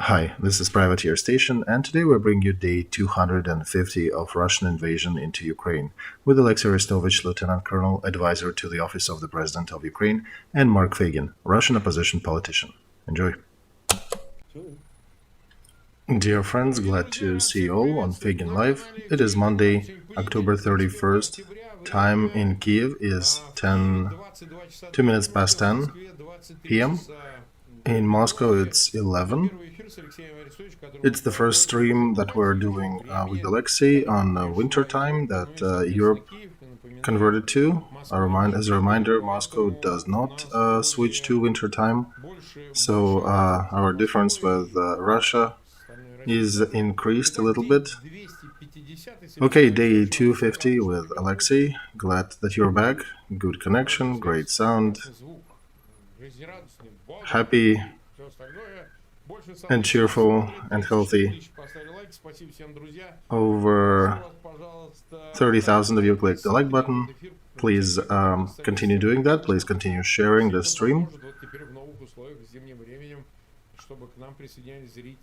Hi, this is Privateer Station, and today we bring you day 250 of Russian invasion into Ukraine with Alexey Arestovich, Lieutenant Colonel, Advisor to the Office of the President of Ukraine, and Mark Fagin, Russian opposition politician. Enjoy. Dear friends, glad to see you all on Fagin Live. It is Monday, October 31st. Time in Kyiv is 2 minutes past 10 p.m. In Moscow, it's 11. It's the first stream that we're doing with Alexei on winter time that Europe converted to. As a reminder, Moscow does not switch to winter time, so our difference with Russia is increased a little bit. Okay, day 250 with Alexei. Glad that you're back. Good connection, great sound. Happy and cheerful and healthy. Over 30,000 of you clicked the like button. Please continue doing that. Please continue sharing the stream.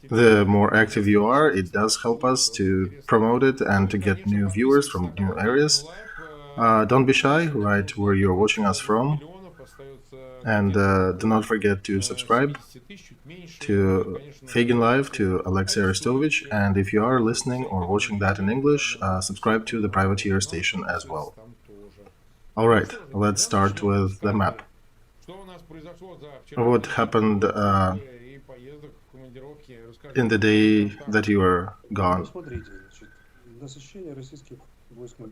The more active you are, it does help us to promote it and to get new viewers from new areas. Don't be shy, write where you're watching us from. And do not forget to subscribe to Fagin Live, to Alexey Arestovich, and if you are listening or watching that in English, subscribe to the Privateer Station as well. Alright, let's start with the map. What happened in the day that you were gone?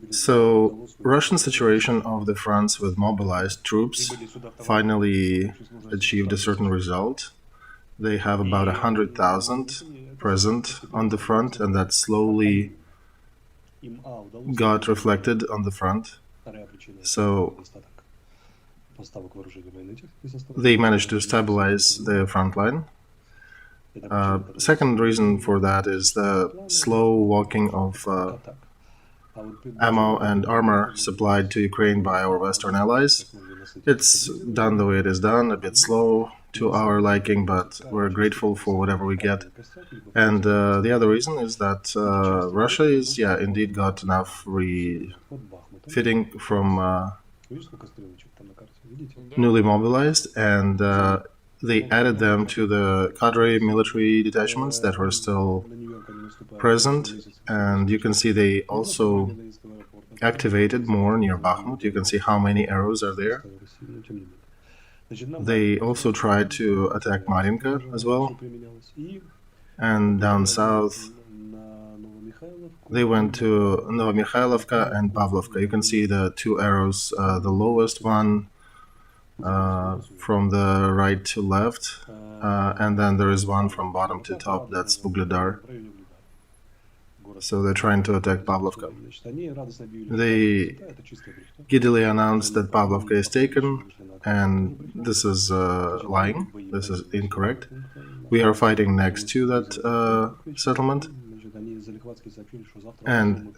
So, Russian saturation of the fronts with mobilized troops finally achieved a certain result. They have about 100,000 present on the front, and that slowly got reflected on the front. So, they managed to stabilize the front line. Second reason for that is the slow walking of ammo and armor supplied to Ukraine by our Western allies. It's done the way it is done, a bit slow to our liking, but we're grateful for whatever we get. And the other reason is that Russia is, indeed got enough refitting from newly mobilized, and they added them to the cadre military detachments that were still present, and you can see they also activated more near Bakhmut. You can see how many arrows are there. They also tried to attack Marinka as well, and down south they went to Novomikhailivka and Pavlovka. You can see the two arrows, the lowest one from the right to left, and then there is one from bottom to top, that's Bugledar. So they're trying to attack Pavlovka. They giddily announced that Pavlovka is taken, and this is lying. This is incorrect. We are fighting next to that settlement, and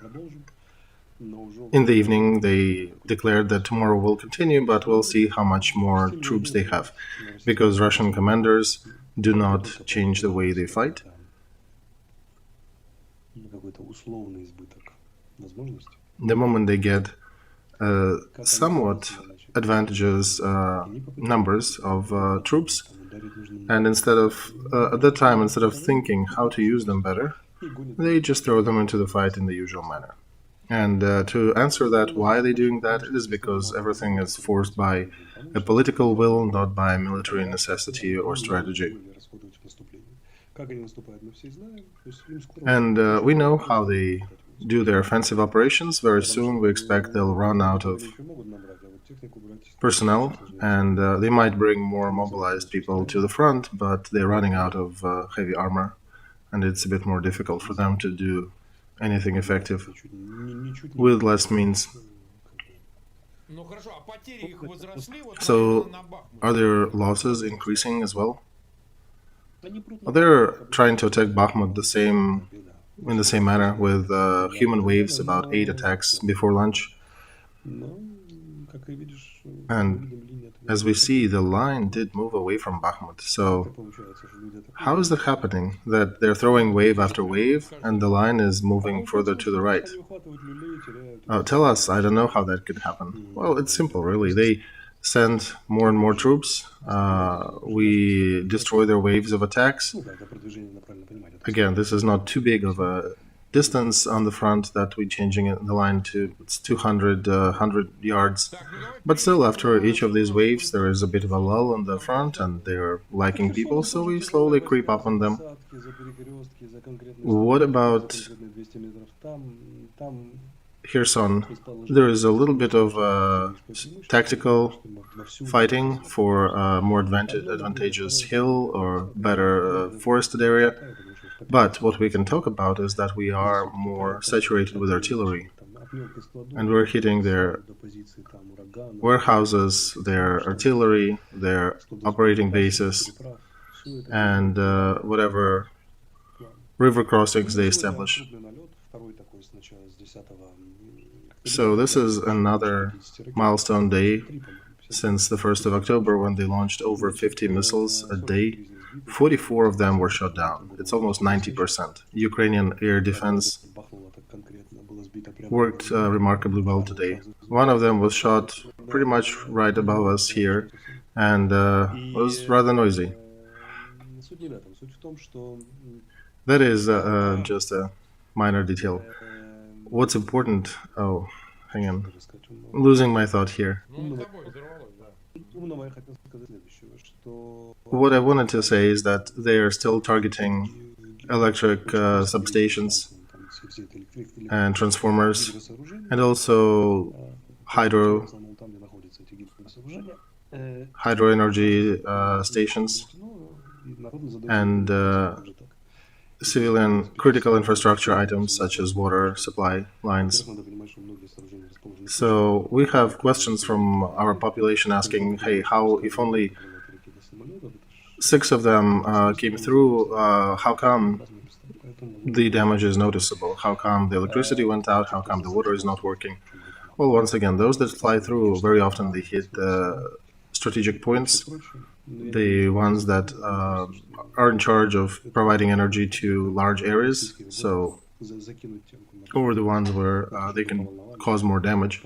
in the evening they declared that tomorrow will continue, but we'll see how much more troops they have, because Russian commanders do not change the way they fight. The moment they get somewhat advantageous numbers of troops, and instead of at that time, instead of thinking how to use them better, they just throw them into the fight in the usual manner. And to answer that, why are they doing that? It is because everything is forced by a political will, not by military necessity or strategy. And we know how they do their offensive operations. Very soon we expect they'll run out of personnel, and they might bring more mobilized people to the front, but they're running out of heavy armor, and it's a bit more difficult for them to do anything effective with less means. So, are their losses increasing as well? They're trying to attack Bakhmut in the same manner, with human waves, about 8 attacks before lunch. And as we see, the line did move away from Bakhmut. So how is that happening? That they're throwing wave after wave, and the line is moving further to the right? Tell us, I don't know how that could happen. Well, it's simple, really. They send more and more troops. We destroy their waves of attacks. Again, this is not too big of a distance on the front that we're changing the line to. It's 200, 100 yards. But still, after each of these waves, there is a bit of a lull on the front, and they're liking people, so we slowly creep up on them. What about Kherson? There is a little bit of tactical fighting for a more advantageous hill or better forested area. But what we can talk about is that we are more saturated with artillery, and we're hitting their warehouses, their artillery, their operating bases, and whatever river crossings they establish. So this is another milestone day since the 1st of October, when they launched over 50 missiles a day. 44 of them were shot down. It's almost 90%. Ukrainian air defense worked remarkably well today. One of them was shot pretty much right above us here, and was rather noisy. That is just a minor detail. What's important... Oh, hang on. I'm losing my thought here. What I wanted to say is that they are still targeting electric substations and transformers, and also hydro energy stations and civilian critical infrastructure items such as water supply lines. So we have questions from our population asking, hey, how, if only 6 of them came through, how come the damage is noticeable? How come the electricity went out? How come the water is not working? Well, once again, those that fly through, very often they hit strategic points, the ones that are in charge of providing energy to large areas, or the ones where they can cause more damage.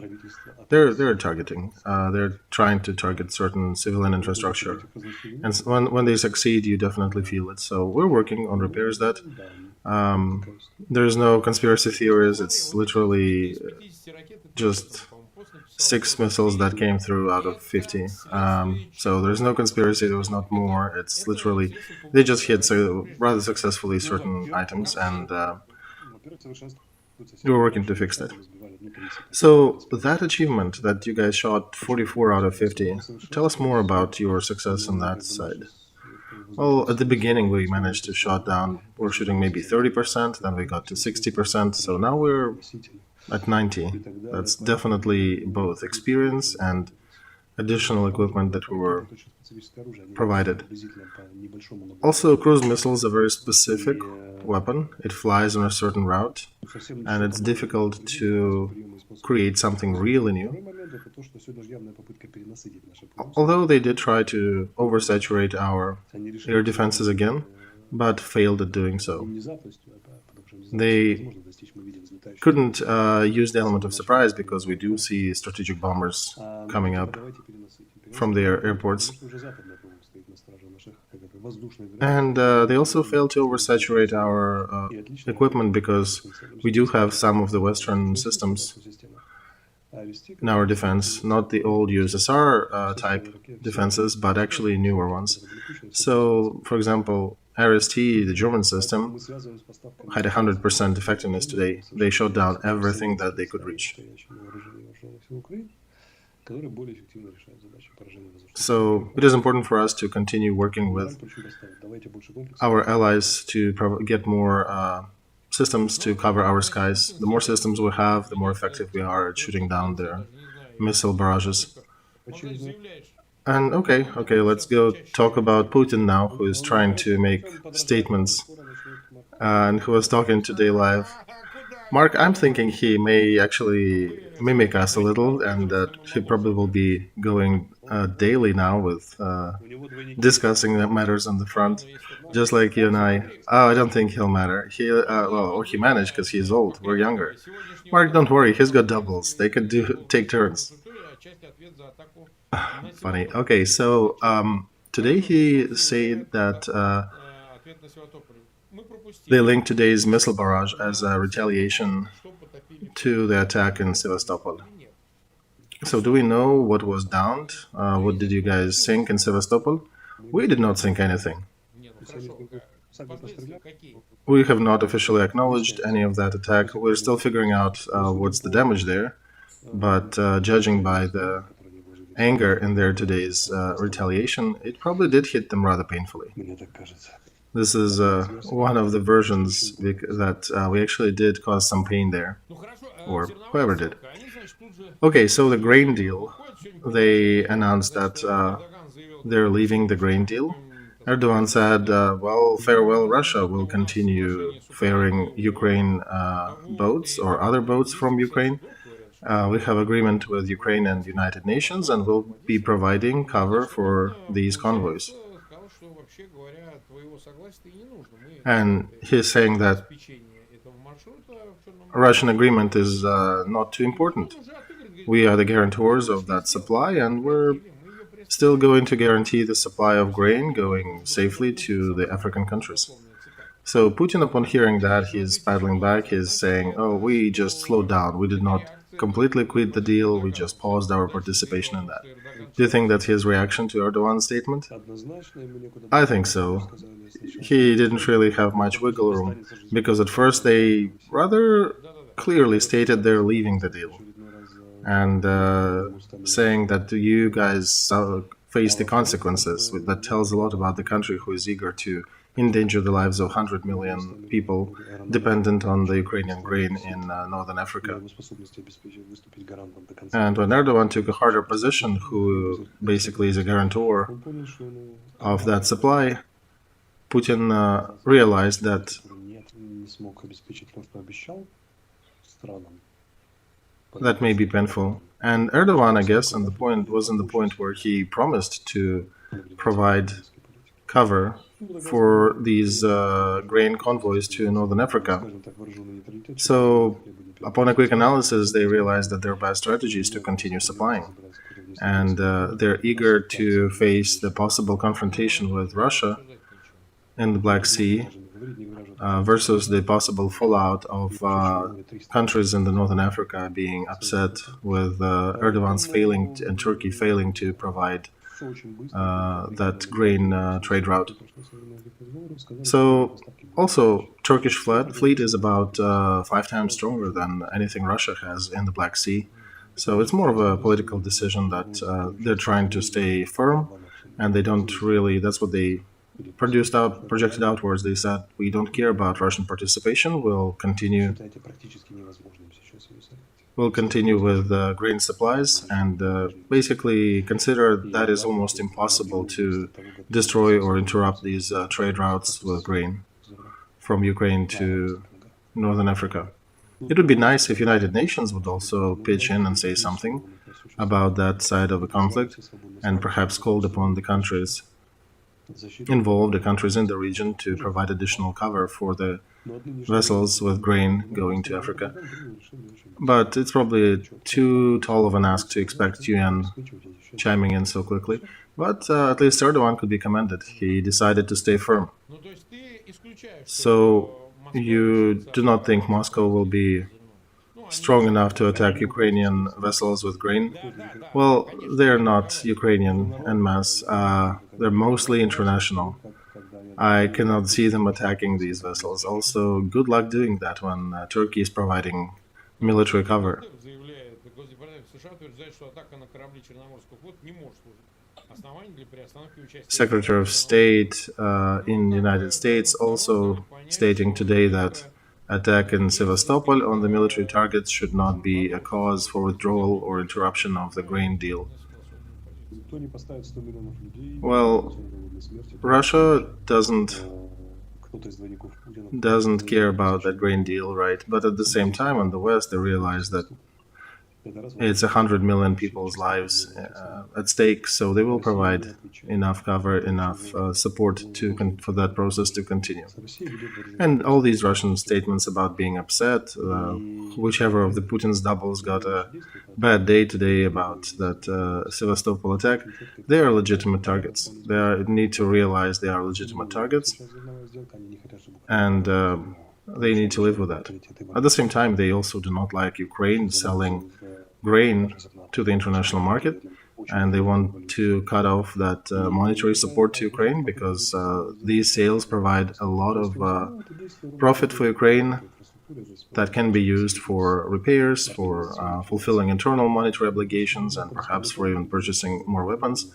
They're targeting. They're trying to target certain civilian infrastructure, and when they succeed, you definitely feel it. So we're working on repairs that. There's no conspiracy theories. It's literally just 6 missiles that came through out of 50. So there's no conspiracy. There was not more. It's literally they just hit rather successfully certain items, and we're working to fix that. So that achievement that you guys shot 44 out of 50, tell us more about your success on that side. Well, at the beginning we managed to shot down, we're shooting maybe 30%, then we got to 60%, so now we're at 90. That's definitely both experience and additional equipment that we were provided. Also, cruise missiles are a very specific weapon. It flies on a certain route, and it's difficult to create something really new. Although they did try to oversaturate our air defenses again, but failed at doing so. They couldn't use the element of surprise because we do see strategic bombers coming up from their airports. And they also failed to oversaturate our equipment because we do have some of the Western systems in our defense, not the old USSR type defenses, but actually newer ones. So, for example, RST, the German system, had 100% effectiveness today. They shot down everything that they could reach. So it is important for us to continue working with our allies to get more systems to cover our skies. The more systems we have, the more effective we are at shooting down their missile barrages. And okay, let's go talk about Putin now, who is trying to make statements and who was talking today live. Mark, I'm thinking he may actually mimic us a little, and that he probably will be going daily now with discussing the matters on the front, just like you and I. Oh, I don't think he'll matter. Or he managed because he's old. We're younger. Mark, don't worry. He's got doubles. They could do take turns. Funny. Okay, so today he said that they linked today's missile barrage as a retaliation to the attack in Sevastopol. So, do we know what was downed? What did you guys sink in Sevastopol? We did not sink anything. We have not officially acknowledged any of that attack. We're still figuring out what's the damage there. But judging by the anger in their today's retaliation, it probably did hit them rather painfully. This is one of the versions that we actually did cause some pain there, or whoever did. Okay, so the grain deal. They announced that they're leaving the grain deal. Erdogan said, well, farewell, Russia. Will continue ferrying Ukraine boats or other boats from Ukraine. We have agreement with Ukraine and United Nations, and we'll be providing cover for these convoys. And he's saying that Russian agreement is not too important. We are the guarantors of that supply, and we're still going to guarantee the supply of grain going safely to the African countries. So Putin, upon hearing that, he's paddling back. He's saying, oh, we just slowed down. We did not completely quit the deal. We just paused our participation in that. Do you think that's his reaction to Erdogan's statement? I think so. He didn't really have much wiggle room, because at first they rather clearly stated they're leaving the deal, and saying that you guys face the consequences. That tells a lot about the country, who is eager to endanger the lives of 100 million people dependent on the Ukrainian grain in northern Africa. And when Erdogan took a harder position, who basically is a guarantor of that supply, Putin realized that that may be painful. And Erdogan, I guess, was in the point where he promised to provide cover for these grain convoys to northern Africa. So, upon a quick analysis, they realized that their best strategy is to continue supplying. And they're eager to face the possible confrontation with Russia in the Black Sea versus the possible fallout of countries in the northern Africa being upset with Erdogan's failing and Turkey failing to provide that grain trade route. So, also, Turkish fleet is about 5 times stronger than anything Russia has in the Black Sea. So it's more of a political decision that they're trying to stay firm, and they don't really. That's what they projected outwards. They said, we don't care about Russian participation. We'll continue with grain supplies, and basically consider that is almost impossible to destroy or interrupt these trade routes with grain from Ukraine to northern Africa. It would be nice if United Nations would also pitch in and say something about that side of the conflict, and perhaps called upon the countries involved, the countries in the region, to provide additional cover for the vessels with grain going to Africa. But it's probably too tall of an ask to expect UN chiming in so quickly. But at least Erdogan could be commended. He decided to stay firm. So you do not think Moscow will be strong enough to attack Ukrainian vessels with grain? Well, they're not Ukrainian en masse. They're mostly international. I cannot see them attacking these vessels. Also, good luck doing that when Turkey is providing military cover. Secretary of State in the United States also stating today that attack in Sevastopol on the military targets should not be a cause for withdrawal or interruption of the grain deal. Well, Russia doesn't doesn't care about that grain deal, right? But at the same time, in the West, they realize that it's 100 million people's lives at stake, so they will provide enough cover, enough support for that process to continue. And all these Russian statements about being upset, whichever of the Putin's doubles got a bad day today about that Sevastopol attack, they are legitimate targets. They need to realize they are legitimate targets, and they need to live with that. At the same time, they also do not like Ukraine selling grain to the international market, and they want to cut off that monetary support to Ukraine because these sales provide a lot of profit for Ukraine that can be used for repairs, for fulfilling internal monetary obligations, and perhaps for even purchasing more weapons.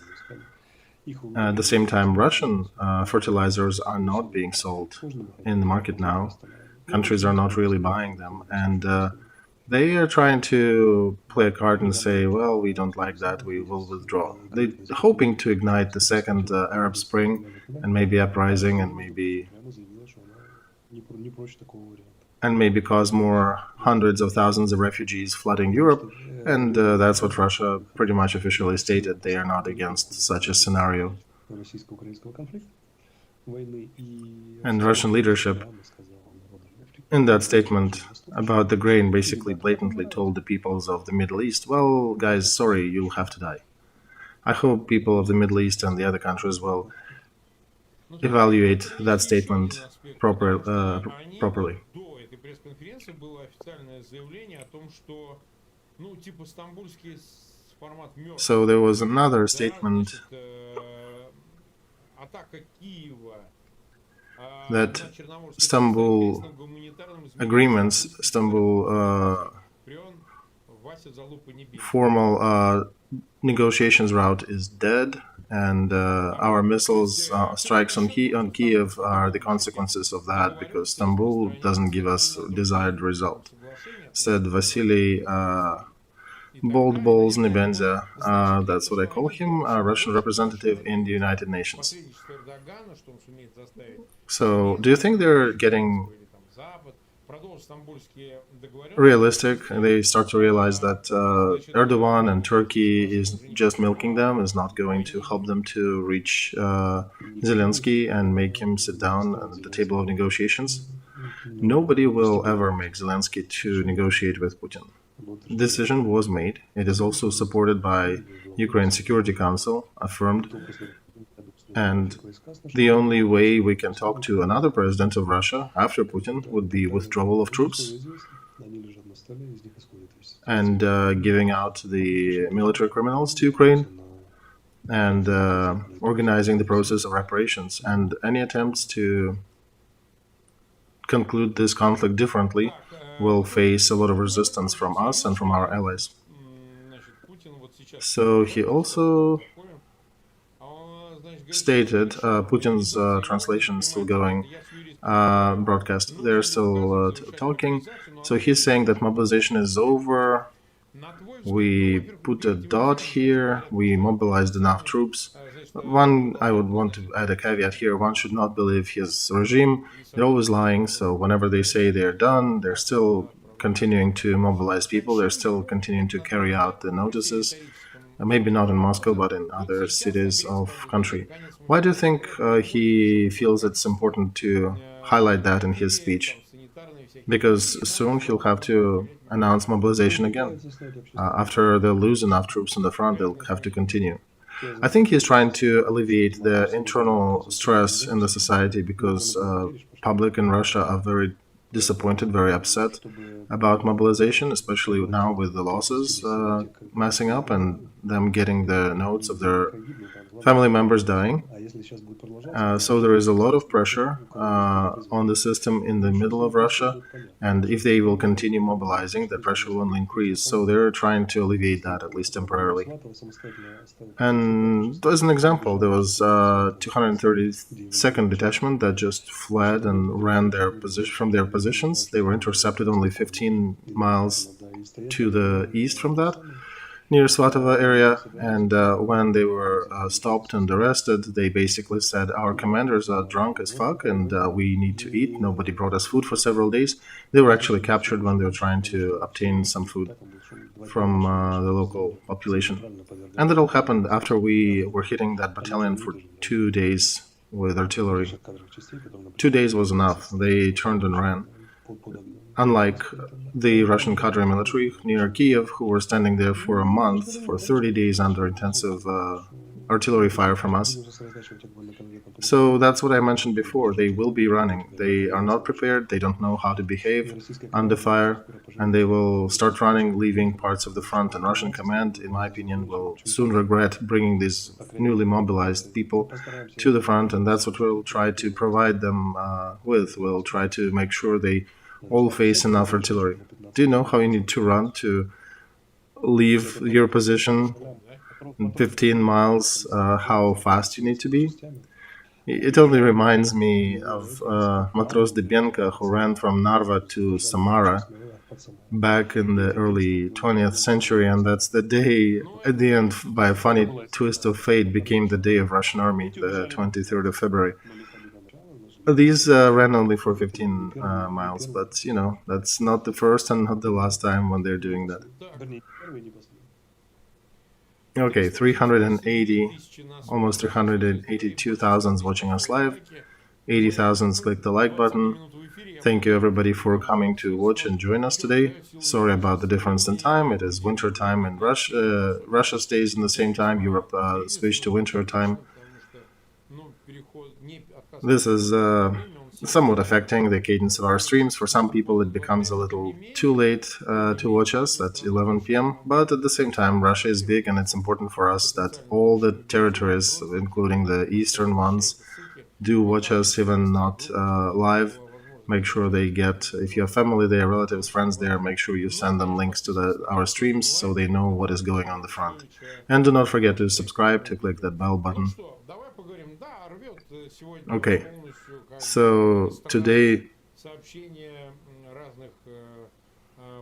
At the same time, Russian fertilizers are not being sold in the market now. Countries are not really buying them, and they are trying to play a card and say, well, we don't like that, we will withdraw. They're hoping to ignite the second Arab Spring and maybe uprising and maybe cause more hundreds of thousands of refugees flooding Europe. And that's what Russia pretty much officially stated. They are not against such a scenario. And Russian leadership, in that statement about the grain, basically blatantly told the peoples of the Middle East, well, guys, sorry, you'll have to die. I hope people of the Middle East and the other countries will evaluate that statement properly. So there was another statement that Istanbul formal negotiations route is dead, and our missiles strikes on Kyiv are the consequences of that, because Istanbul doesn't give us desired result, said Vasily Bold Balls Nebenza, that's what I call him, a Russian representative in the United Nations. So, do you think they're getting realistic? They start to realize that Erdogan and Turkey is just milking them, is not going to help them to reach Zelensky and make him sit down at the table of negotiations? Nobody will ever make Zelensky to negotiate with Putin. The decision was made. It is also supported by Ukraine Security Council, affirmed. And the only way we can talk to another president of Russia after Putin would be withdrawal of troops and giving out the military criminals to Ukraine and organizing the process of reparations. And any attempts to conclude this conflict differently will face a lot of resistance from us and from our allies. So he also stated, Putin's translation is still going, broadcast, they're still talking. So he's saying that mobilization is over, we put a dot here, we mobilized enough troops. I would want to add a caveat here, one should not believe his regime, they're always lying, so whenever they say they're done, they're still continuing to mobilize people, they're still continuing to carry out the notices. Maybe not in Moscow, but in other cities of country. Why do you think he feels it's important to highlight that in his speech? Because soon he'll have to announce mobilization again. After they'll lose enough troops on the front, they'll have to continue. I think he's trying to alleviate the internal stress in the society, because public in Russia are very disappointed, very upset about mobilization, especially now with the losses messing up and them getting the notes of their family members dying. So there is a lot of pressure on the system in the middle of Russia, and if they will continue mobilizing, the pressure will only increase. So they're trying to alleviate that, at least temporarily. And as an example, there was 232nd Detachment that just fled and ran from their positions. They were intercepted only 15 miles to the east from that. near Svatova area, and when they were stopped and arrested, they basically said, our commanders are drunk as fuck and we need to eat. Nobody brought us food for several days. They were actually captured when they were trying to obtain some food from the local population. And that all happened after we were hitting that battalion for 2 days with artillery. 2 days was enough. They turned and ran. Unlike the Russian cadre military near Kyiv, who were standing there for a month, for 30 days under intensive artillery fire from us. So that's what I mentioned before. They will be running. They are not prepared. They don't know how to behave under fire, and they will start running, leaving parts of the front. And Russian command, in my opinion, will soon regret bringing these newly mobilized people to the front, and that's what we'll try to provide them with. We'll try to make sure they all face enough artillery. Do you know how you need to run to leave your position in 15 miles, how fast you need to be? It only reminds me of Matros Debenka, who ran from Narva to Samara back in the early 20th century, and that's the day, at the end, by a funny twist of fate, became the day of Russian army, the 23rd of February. These ran only for 15 miles, but, you know, that's not the first and not the last time when they're doing that. Okay, 380, almost 382,000 watching us live. 80,000 click the like button. Thank you everybody for coming to watch and join us today. Sorry about the difference in time. It is winter time in Russia. Russia stays in the same time. Europe switched to winter time. This is somewhat affecting the cadence of our streams. For some people, it becomes a little too late to watch us at 11 p.m. But at the same time, Russia is big, and it's important for us that all the territories, including the eastern ones, do watch us, even not live. Make sure they get, if you have family there, relatives, friends there, make sure you send them links to our streams so they know what is going on the front. And do not forget to subscribe, to click that bell button. Okay, so today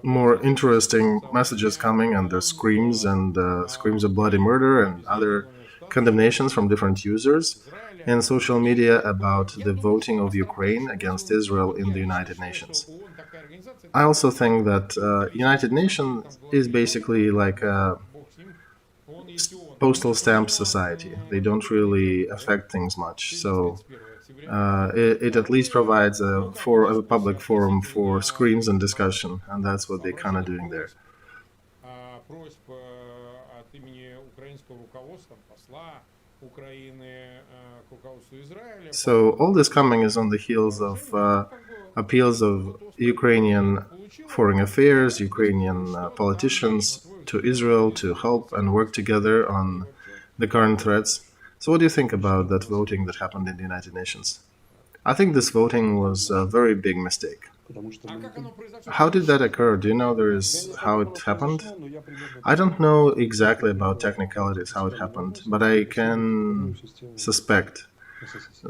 more interesting messages coming, and the screams of bloody murder and other condemnations from different users in social media about the voting of Ukraine against Israel in the United Nations. I also think that United Nations is basically like a postal stamp society. They don't really affect things much, so it at least provides a public forum for screams and discussion, and that's what they're kind of doing there. So all this coming is on the heels of appeals of Ukrainian foreign affairs, Ukrainian politicians to Israel to help and work together on the current threats. So what do you think about that voting that happened in the United Nations? I think this voting was a very big mistake. How did that occur? Do you know how it happened? I don't know exactly about technicalities how it happened, but I can suspect.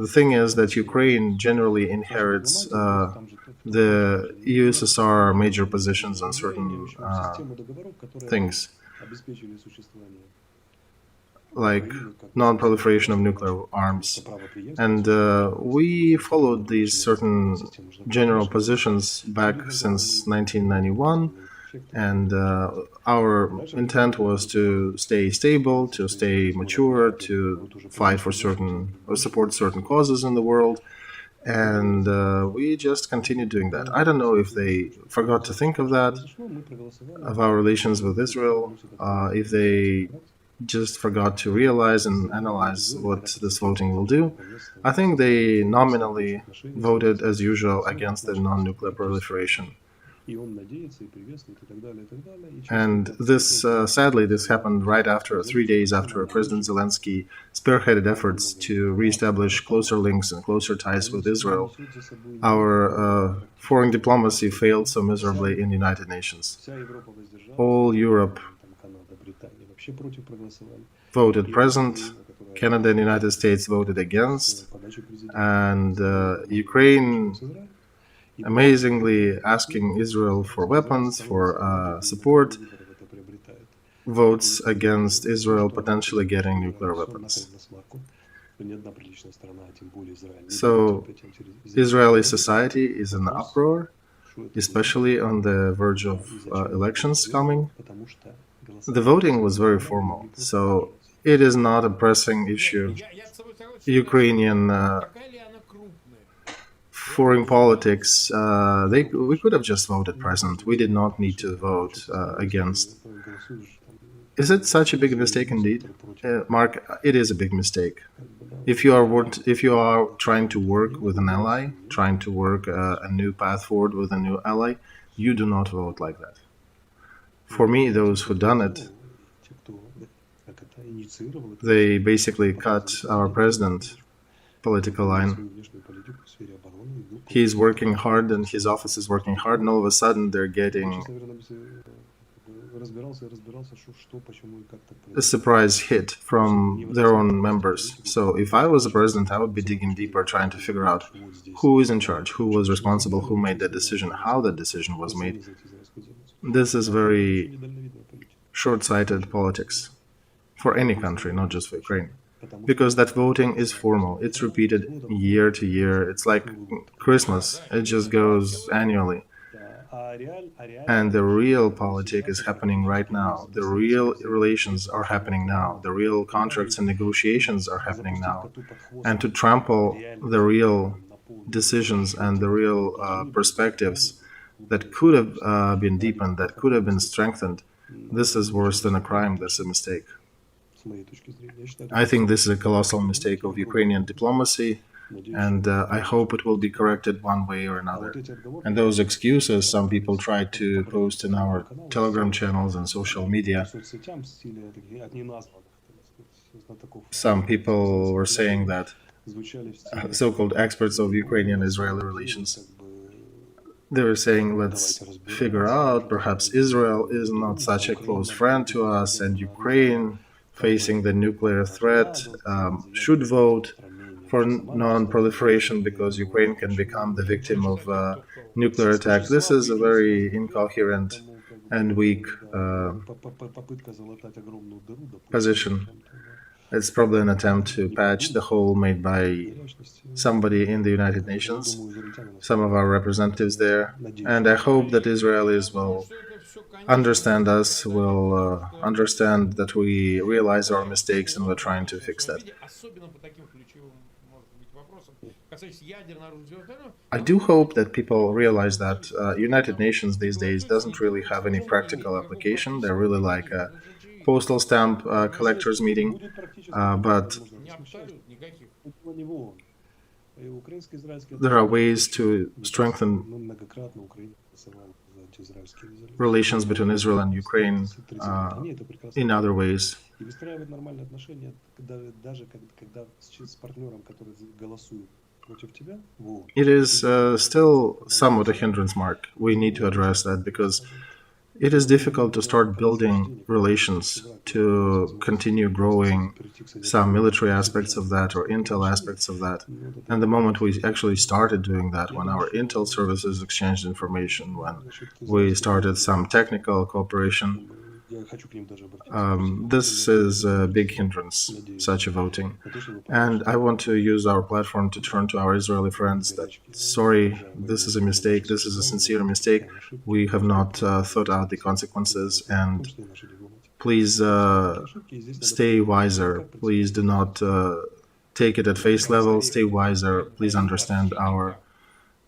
The thing is that Ukraine generally inherits the USSR major positions on certain things, like non-proliferation of nuclear arms. And we followed these certain general positions back since 1991, and our intent was to stay stable, to stay mature, to fight for support certain causes in the world, and we just continued doing that. I don't know if they forgot to think of that, of our relations with Israel, if they just forgot to realize and analyze what this voting will do. I think they nominally voted, as usual, against the non-nuclear proliferation. And this, sadly, this happened right after, 3 days after President Zelensky spearheaded efforts to reestablish closer links and closer ties with Israel. Our foreign diplomacy failed so miserably in the United Nations. All Europe voted present, Canada and the United States voted against, and Ukraine amazingly asking Israel for weapons, for support, votes against Israel potentially getting nuclear weapons. So Israeli society is in uproar, especially on the verge of elections coming. The voting was very formal, so it is not a pressing issue. Ukrainian foreign politics, we could have just voted present. We did not need to vote against. Is it such a big mistake indeed? Mark, it is a big mistake. If you are trying to work with an ally, trying to work a new path forward with a new ally, you do not vote like that. For me, those who done it, they basically cut our president political line. He's working hard and his office is working hard, and all of a sudden they're getting a surprise hit from their own members. So if I was a president, I would be digging deeper, trying to figure out who is in charge, who was responsible, who made that decision, how that decision was made. This is very short-sighted politics for any country, not just for Ukraine. Because that voting is formal. It's repeated year to year. It's like Christmas. It just goes annually. And the real politic is happening right now. The real relations are happening now. The real contracts and negotiations are happening now. And to trample the real decisions and the real perspectives that could have been deepened, that could have been strengthened, this is worse than a crime. This is a mistake. I think this is a colossal mistake of Ukrainian diplomacy, and I hope it will be corrected one way or another. And those excuses some people try to post in our Telegram channels and social media, some people were saying that so-called experts of Ukrainian-Israeli relations, they were saying, let's figure out, perhaps Israel is not such a close friend to us, and Ukraine, facing the nuclear threat, should vote for non-proliferation because Ukraine can become the victim of nuclear attack. This is a very incoherent and weak position. It's probably an attempt to patch the hole made by somebody in the United Nations, some of our representatives there, and I hope that Israelis will understand us, will understand that we realize our mistakes and we're trying to fix that. I do hope that people realize that United Nations these days doesn't really have any practical application. They're really like a postal stamp collectors meeting, but there are ways to strengthen relations between Israel and Ukraine in other ways. It is still somewhat a hindrance, Mark. We need to address that because it is difficult to start building relations, to continue growing some military aspects of that or intel aspects of that. And the moment we actually started doing that, when our intel services exchanged information, when we started some technical cooperation, this is a big hindrance, such a voting. And I want to use our platform to turn to our Israeli friends that, sorry, this is a mistake, this is a sincere mistake. We have not thought out the consequences, and please stay wiser. Please do not take it at face level. Stay wiser. Please understand our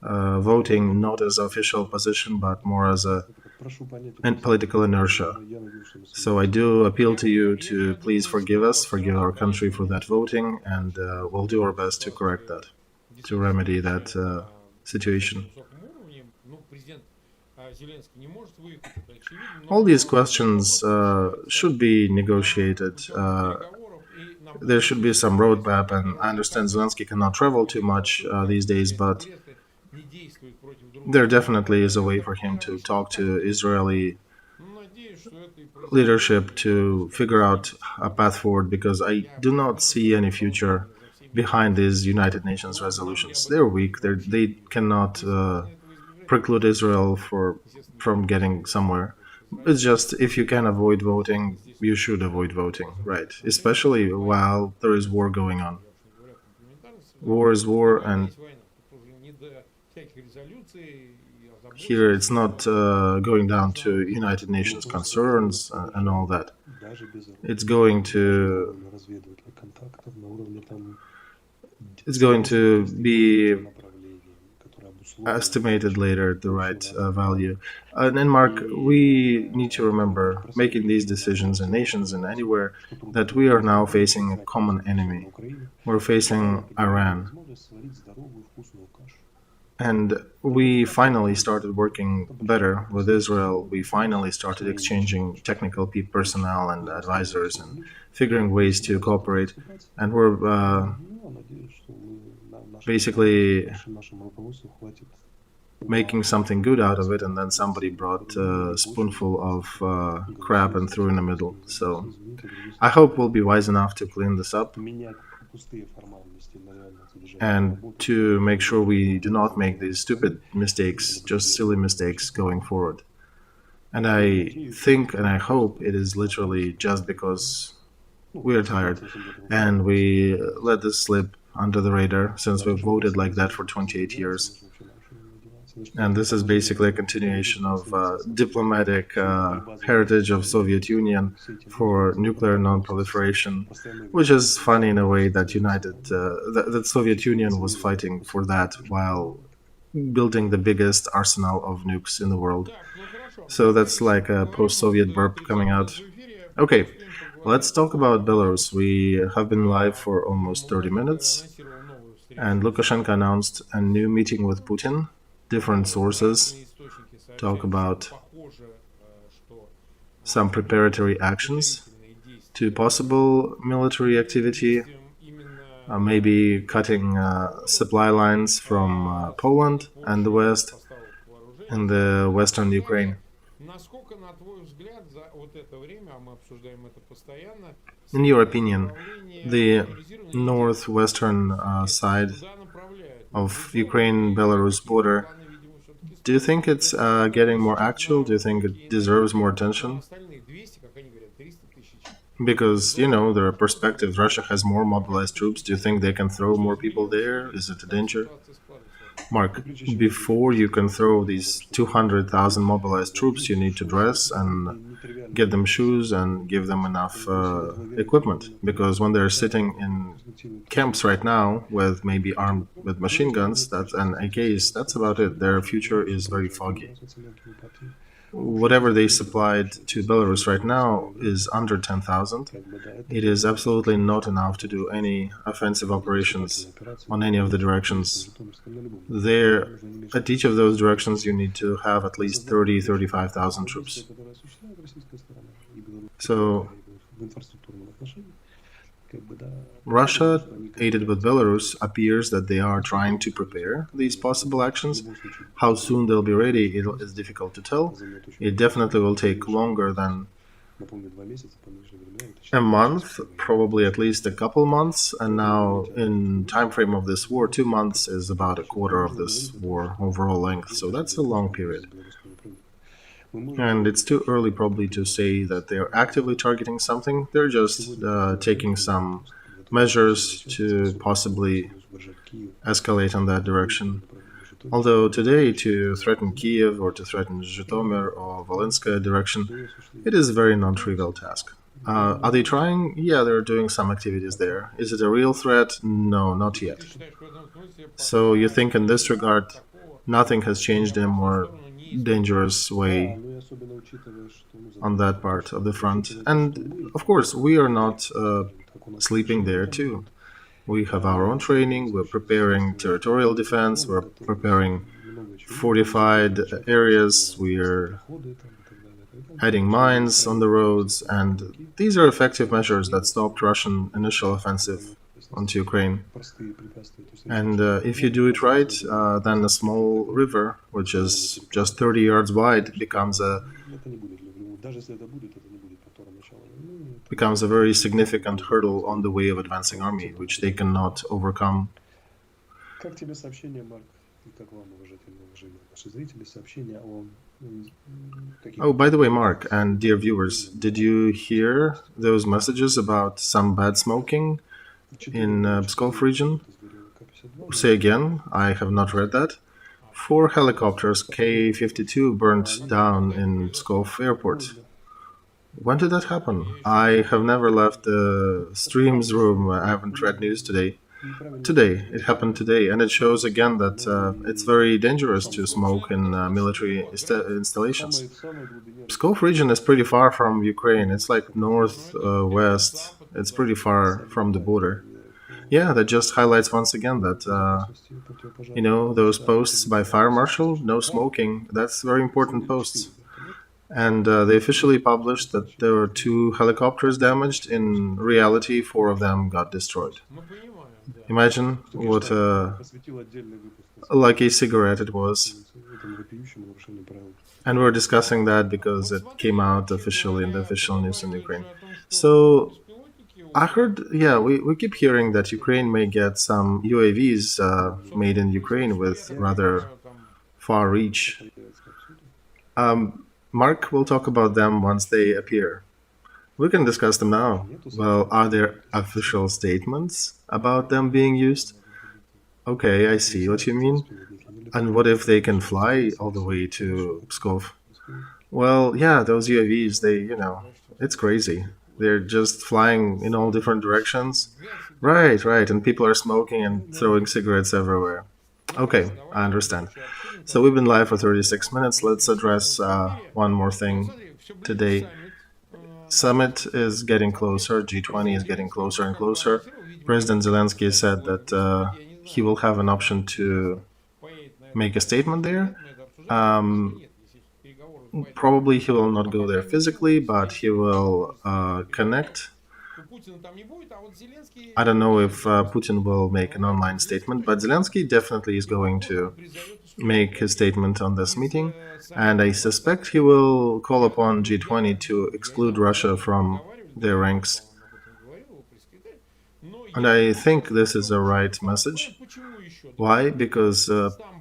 voting not as an official position, but more as a political inertia. So I do appeal to you to please forgive us, forgive our country for that voting, and we'll do our best to correct that, to remedy that situation. All these questions should be negotiated. There should be some roadmap, and I understand Zelensky cannot travel too much these days, but there definitely is a way for him to talk to Israeli leadership to figure out a path forward, because I do not see any future behind these United Nations resolutions. They're weak. They cannot preclude Israel from getting somewhere. It's just if you can avoid voting, you should avoid voting, right? Especially while there is war going on. War is war, and here it's not going down to United Nations concerns and all that. It's going to be estimated later at the right value. And then, Mark, we need to remember, making these decisions in nations and anywhere, that we are now facing a common enemy. We're facing Iran. And we finally started working better with Israel. We finally started exchanging technical personnel and advisors and figuring ways to cooperate. And we're basically making something good out of it, and then somebody brought a spoonful of crap and threw in the middle. So I hope we'll be wise enough to clean this up and to make sure we do not make these stupid mistakes, just silly mistakes going forward. And I think and I hope it is literally just because we are tired and we let this slip under the radar since we've voted like that for 28 years. And this is basically a continuation of diplomatic heritage of Soviet Union for nuclear non-proliferation, which is funny in a way that that Soviet Union was fighting for that while building the biggest arsenal of nukes in the world. So that's like a post-Soviet burp coming out. Okay, let's talk about Belarus. We have been live for almost 30 minutes, and Lukashenko announced a new meeting with Putin. Different sources talk about some preparatory actions to possible military activity, maybe cutting supply lines from Poland and the West in the western Ukraine. In your opinion, the northwestern side of Ukraine-Belarus border, do you think it's getting more actual? Do you think it deserves more attention? Because, there are perspectives. Russia has more mobilized troops. Do you think they can throw more people there? Is it a danger? Mark, before you can throw these 200,000 mobilized troops, you need to dress and get them shoes and give them enough equipment. Because when they're sitting in camps right now with maybe armed with machine guns and AKs, that's about it. Their future is very foggy. Whatever they supplied to Belarus right now is under 10,000. It is absolutely not enough to do any offensive operations on any of the directions. There, at each of those directions, you need to have at least 35,000 troops. So, Russia, aided with Belarus, appears that they are trying to prepare these possible actions. How soon they'll be ready is difficult to tell. It definitely will take longer than a month, probably at least a couple months. And now, in time frame of this war, 2 months is about a quarter of this war overall length. So that's a long period. And it's too early probably to say that they are actively targeting something. They're just taking some measures to possibly escalate in that direction. Although today, to threaten Kyiv or to threaten Zhytomyr or Volenskaya direction, it is a very non-trivial task. Are they trying? Yeah, they're doing some activities there. Is it a real threat? No, not yet. So you think in this regard, nothing has changed in a more dangerous way on that part of the front. And of course, we are not sleeping there too. We have our own training, we're preparing territorial defense, we're preparing fortified areas, we're adding mines on the roads, and these are effective measures that stopped Russian initial offensive onto Ukraine. And if you do it right, then a small river, which is just 30 yards wide, becomes a very significant hurdle on the way of advancing army, which they cannot overcome. Oh, by the way, Mark and dear viewers, did you hear those messages about some bad smoking in Pskov region? Say again, I have not read that. 4 helicopters K-52 burnt down in Pskov airport. When did that happen? I have never left the streams room. I haven't read news today. Today, it happened today, and it shows again that it's very dangerous to smoke in military installations. Pskov region is pretty far from Ukraine. It's like north, west. It's pretty far from the border. Yeah, that just highlights once again that, those posts by Fire Marshal, no smoking, that's very important posts. And they officially published that there were 2 helicopters damaged. In reality, 4 of them got destroyed. Imagine what a lucky cigarette it was. And we're discussing that because it came out officially in the official news in Ukraine. So I heard, yeah, we keep hearing that Ukraine may get some UAVs made in Ukraine with rather far reach. Mark will talk about them once they appear. We can discuss them now. Well, are there official statements about them being used? Okay, I see what you mean. And what if they can fly all the way to Pskov? Well, yeah, those UAVs, it's crazy. They're just flying in all different directions. Right, and people are smoking and throwing cigarettes everywhere. Okay, I understand. So we've been live for 36 minutes. Let's address one more thing today. Summit is getting closer. G20 is getting closer and closer. President Zelensky said that he will have an option to make a statement there. Probably he will not go there physically, but he will connect. I don't know if Putin will make an online statement, but Zelensky definitely is going to make his statement on this meeting, and I suspect he will call upon G20 to exclude Russia from their ranks. And I think this is a right message. Why? Because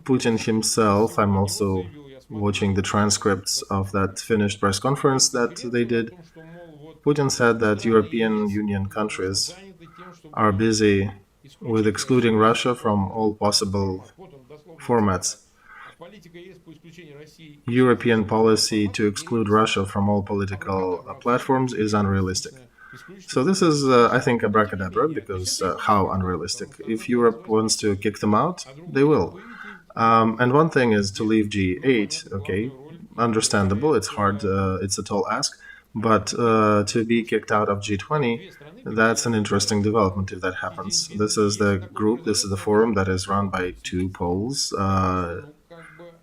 Putin himself, I'm also watching the transcripts of that finished press conference that they did. Putin said that European Union countries are busy with excluding Russia from all possible formats. European policy to exclude Russia from all political platforms is unrealistic. So this is, I think, abracadabra, because how unrealistic? If Europe wants to kick them out, they will. And one thing is to leave G8, okay, understandable, it's hard, it's a tall ask, but to be kicked out of G20, that's an interesting development if that happens. This is the group, this is the forum that is run by 2 poles,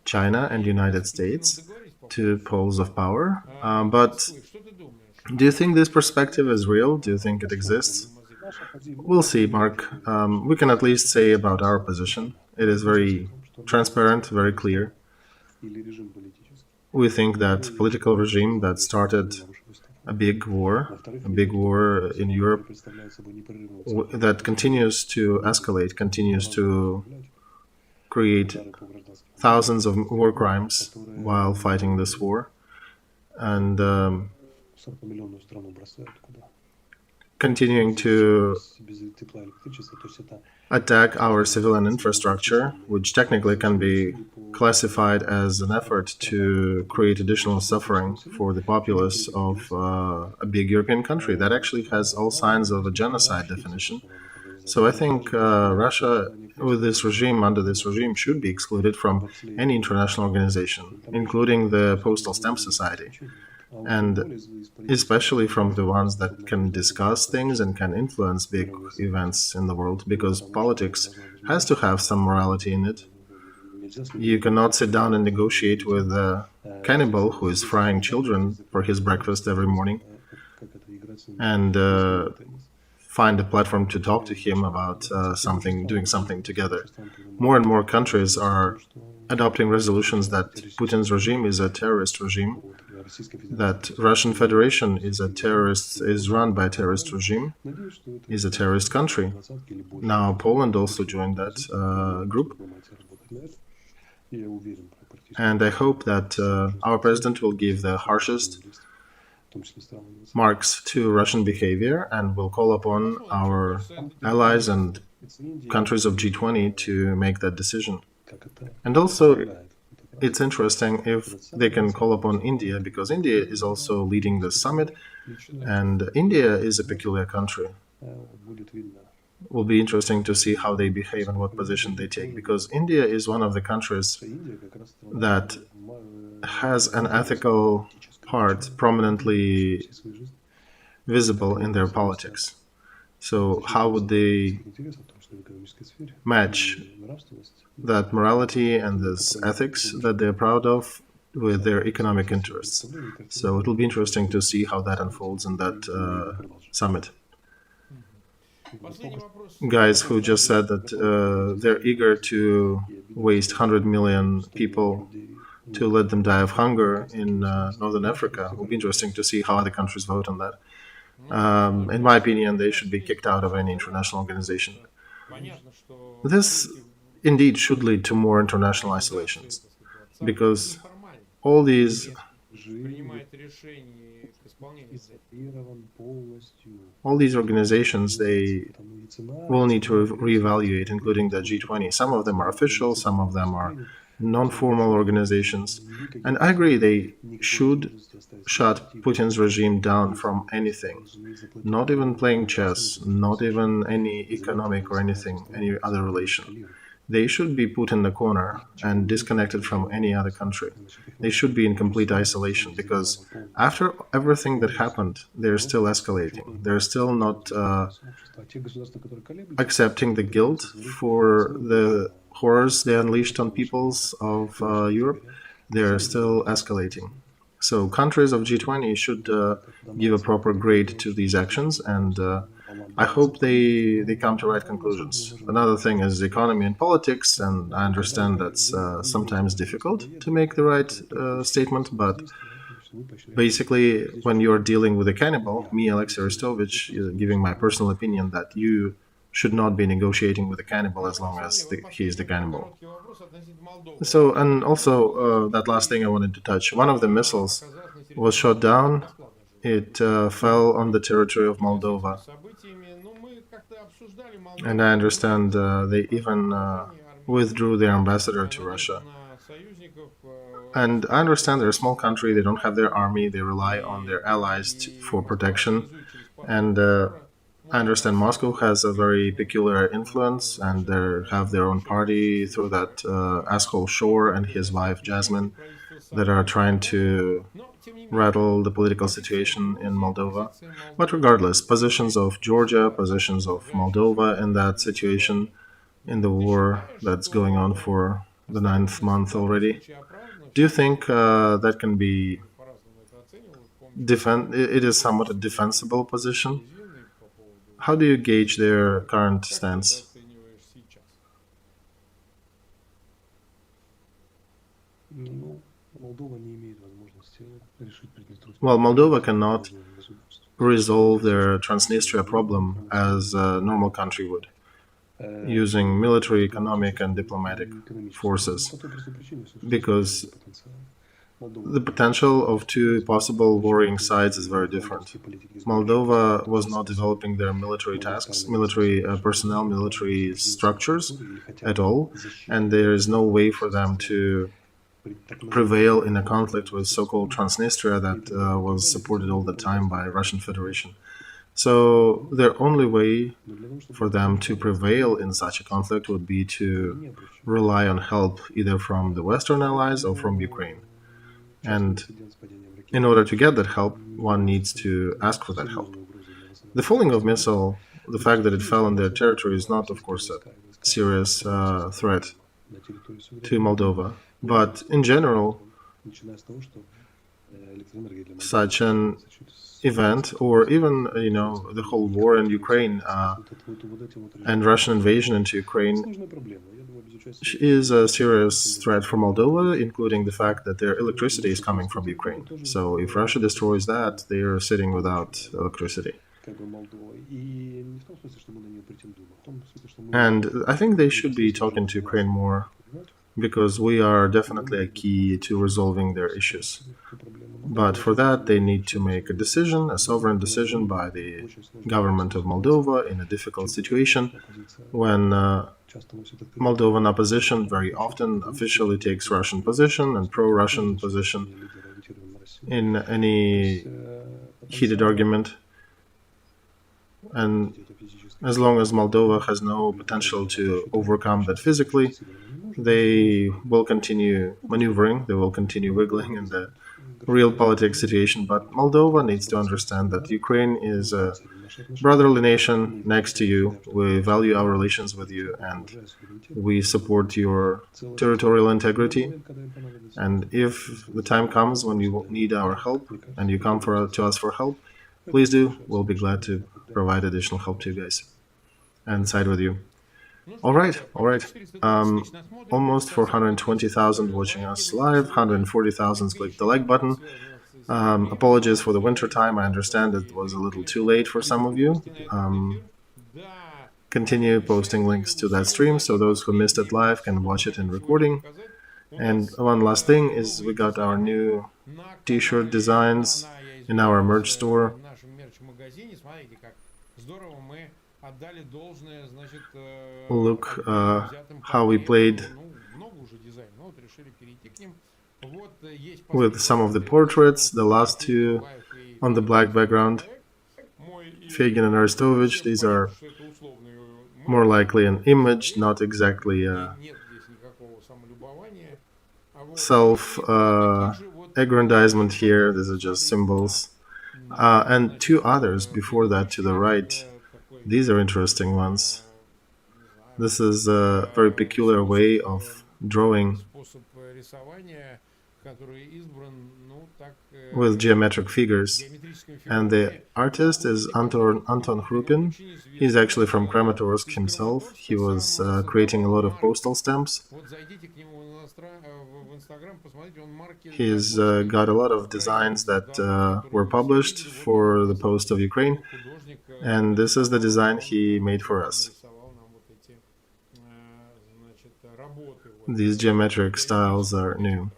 China and United States, 2 poles of power. But do you think this perspective is real? Do you think it exists? We'll see, Mark. We can at least say about our position. It is very transparent, very clear. We think that political regime that started a big war in Europe, that continues to escalate, continues to create thousands of war crimes while fighting this war, and continuing to attack our civilian infrastructure, which technically can be classified as an effort to create additional suffering for the populace of a big European country that actually has all signs of a genocide definition. So I think Russia, with this regime, under this regime, should be excluded from any international organization, including the Postal Stamp Society, and especially from the ones that can discuss things and can influence big events in the world, because politics has to have some morality in it. You cannot sit down and negotiate with a cannibal who is frying children for his breakfast every morning and find a platform to talk to him about doing something together. More and more countries are adopting resolutions that Putin's regime is a terrorist regime, that Russian Federation is run by a terrorist regime, is a terrorist country. Now Poland also joined that group. And I hope that our president will give the harshest marks to Russian behavior and will call upon our allies and countries of G20 to make that decision. And also, it's interesting if they can call upon India, because India is also leading the summit, and India is a peculiar country. Will be interesting to see how they behave and what position they take, because India is one of the countries that has an ethical part prominently visible in their politics. So how would they match that morality and this ethics that they're proud of with their economic interests? So it will be interesting to see how that unfolds in that summit. Guys who just said that they're eager to waste 100 million people to let them die of hunger in Northern Africa. It will be interesting to see how other countries vote on that. In my opinion, they should be kicked out of any international organization. This indeed should lead to more international isolations, because all these organizations, they will need to reevaluate, including the G20. Some of them are official, some of them are non-formal organizations. And I agree they should shut Putin's regime down from anything, not even playing chess, not even any economic or anything, any other relation. They should be put in the corner and disconnected from any other country. They should be in complete isolation, because after everything that happened, they're still escalating. They're still not accepting the guilt for the horrors they unleashed on peoples of Europe. They're still escalating. So countries of G20 should give a proper grade to these actions, and I hope they come to right conclusions. Another thing is economy and politics, and I understand that's sometimes difficult to make the right statement, but basically, when you're dealing with a cannibal, me, Alexey Arestovich, giving my personal opinion that you should not be negotiating with a cannibal as long as he is the cannibal. So, and also, that last thing I wanted to touch, one of the missiles was shot down. It fell on the territory of Moldova. And I understand they even withdrew their ambassador to Russia. And I understand they're a small country, they don't have their army, they rely on their allies for protection. And I understand Moscow has a very peculiar influence, and they have their own party through that asshole Shore and his wife Jasmine that are trying to rattle the political situation in Moldova. But regardless, positions of Georgia, positions of Moldova in that situation, in the war that's going on for the 9th month already, do you think that can be it is somewhat a defensible position? How do you gauge their current stance? Well, Moldova cannot resolve their Transnistria problem as a normal country would, using military, economic, and diplomatic forces, because the potential of two possible warring sides is very different. Moldova was not developing their military tasks, military personnel, military structures at all, and there is no way for them to prevail in a conflict with so-called Transnistria that was supported all the time by Russian Federation. So their only way for them to prevail in such a conflict would be to rely on help either from the Western allies or from Ukraine. And in order to get that help, one needs to ask for that help. The falling of missile, the fact that it fell on their territory, is not, of course, a serious threat to Moldova. But in general, such an event, or even the whole war in Ukraine and Russian invasion into Ukraine, is a serious threat for Moldova, including the fact that their electricity is coming from Ukraine. So if Russia destroys that, they are sitting without electricity. And I think they should be talking to Ukraine more, because we are definitely a key to resolving their issues. But for that, they need to make a decision, a sovereign decision by the government of Moldova in a difficult situation when Moldovan opposition very often officially takes Russian position and pro-Russian position in any heated argument. And as long as Moldova has no potential to overcome that physically, they will continue maneuvering, they will continue wiggling in the real politics situation. But Moldova needs to understand that Ukraine is a brotherly nation next to you. We value our relations with you and we support your territorial integrity. And if the time comes when you need our help and you come to us for help, please do. We'll be glad to provide additional help to you guys and side with you. All right. Almost 420,000 watching us live, 140,000 clicked the like button. Apologies for the winter time. I understand it was a little too late for some of you. Continue posting links to that stream so those who missed it live can watch it in recording. And one last thing is we got our new t-shirt designs in our merch store. Look how we played with some of the portraits, the last two on the black background. Fegin and Arestovich, these are more likely an image, not exactly a self-aggrandizement here. These are just symbols. And two others before that to the right. These are interesting ones. This is a very peculiar way of drawing with geometric figures. And the artist is Anton Hrupin. He's actually from Kramatorsk himself. He was creating a lot of postal stamps. He's got a lot of designs that were published for the Post of Ukraine. And this is the design he made for us. These geometric styles are new.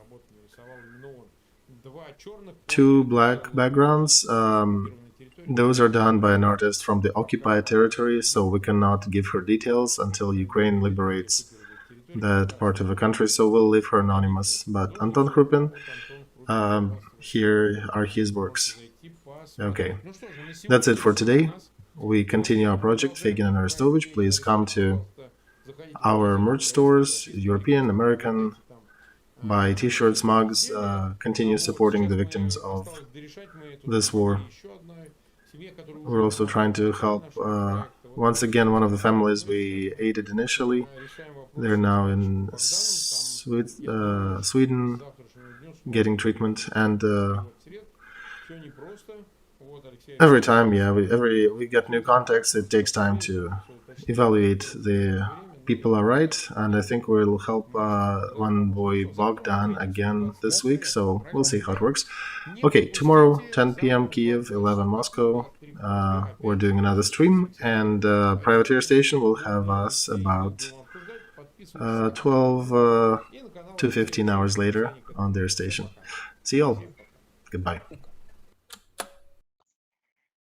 Two black backgrounds, those are done by an artist from the occupied territory, so we cannot give her details until Ukraine liberates that part of the country, so we'll leave her anonymous. But Anton Hrupin, here are his works. Okay, that's it for today. We continue our project, Fegin and Arestovich. Please come to our merch stores, European, American, buy t-shirts, mugs, continue supporting the victims of this war. We're also trying to help, once again, one of the families we aided initially. They're now in Sweden getting treatment, and every time, we get new contacts, it takes time to evaluate the people are right, and I think we'll help one boy Bogdan again this week, so we'll see how it works. Okay, tomorrow 10 p.m. Kyiv, 11 Moscow, we're doing another stream, and Privateer Station will have us about 12 to 15 hours later on their station. See you all. Goodbye.